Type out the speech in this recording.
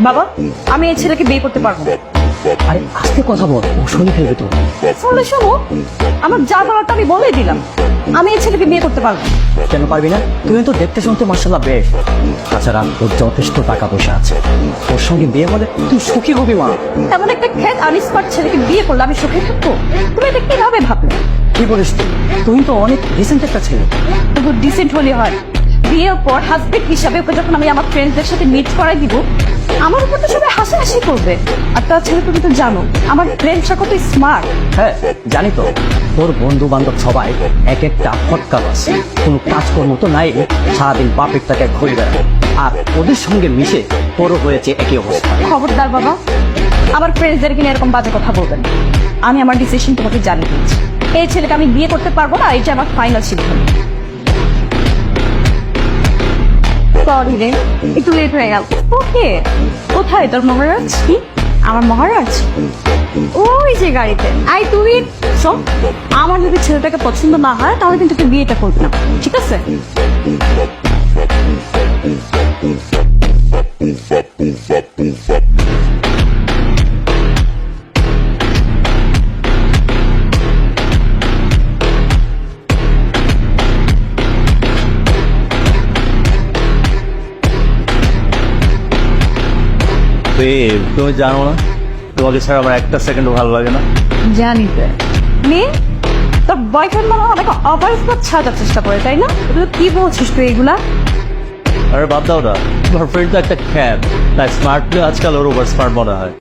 বাবা, আমি এই ছেলেকে বিয়ে করতে পারবো না। আরে আস্তে কথা বল, ও শুনে ফেলবে তো। তাহলে শোনো, আমার যা বলার তো আমি বলেই দিলাম, আমি এই ছেলেকে বিয়ে করতে পারবো না। কেন পারবি না? তুমি তো দেখতে শুনতে মার্শাল্লাহ বেশ। তাছাড়া তোর যথেষ্ট টাকা পয়সা আছে, ওর সঙ্গে বিয়ে হলে তুই সুখী হবি মা। এমন একটা খেত আনস্মার্ট ছেলেকে বিয়ে করলে আমি সুখে থাকবো? তুমি এটা কিভাবে ভাবলে? কি বলিস তুই? তুই তো অনেক রিসেন্ট একটা ছেলে। শুধু ডিসেন্ট হলে হয়? বিয়ের পর হাজবেন্ড হিসাবে ওকে যখন আমি আমার ফ্রেন্ডসদের সাথে মিট করাই দিব, আমার উপর তো সবাই হাসাহাসি করবে। আর তাছাড়া তুমি তো জানো আমার ফ্রেন্ডসরা কত স্মার্ট। হ্যাঁ জানি তো, তোর বন্ধু বান্ধব সবাই এক একটা ফটকা বাস, কোনো কাজকর্ম তো নাই, সারাদিন বাপের টাকা ঘুরে বেড়ায়। আর ওদের সঙ্গে মিশে তোরও হয়েছে একই অবস্থা। খবরদার বাবা, আমার ফ্রেন্ডসদের কিনে এরকম বাজে কথা বলবেন। আমি আমার ডিসিশন তোমাকে জানিয়ে দিচ্ছি, এই ছেলেকে আমি বিয়ে করতে পারবো না, এটা আমার ফাইনাল সিদ্ধান্ত। সরি রে, একটু লেট হয়ে গেল। ওকে, কোথায় তোর মহারাজ? কি আমার মহারাজ? ওই যে গাড়িতে। আই তুই শোন, আমার যদি ছেলেটাকে পছন্দ না হয় তাহলে কিন্তু তুই বিয়েটা করবি না, ঠিক আছে? তুমি জানো না তোমাকে ছাড়া আমার একটা সেকেন্ডও ভালো লাগে না। জানি তো। মেয়ে, তোর বয়ফ্রেন্ড মনে হয় অনেক অবাস্তব ছাড়ার চেষ্টা করে, তাই না? তুই কি বলছিস তুই এগুলা? আরে বাদ দাও না, তোমার ফ্রেন্ড তো একটা খ্যাপ, তাই স্মার্ট প্লে আজকাল ওর ওভার স্মার্ট মনে হয়।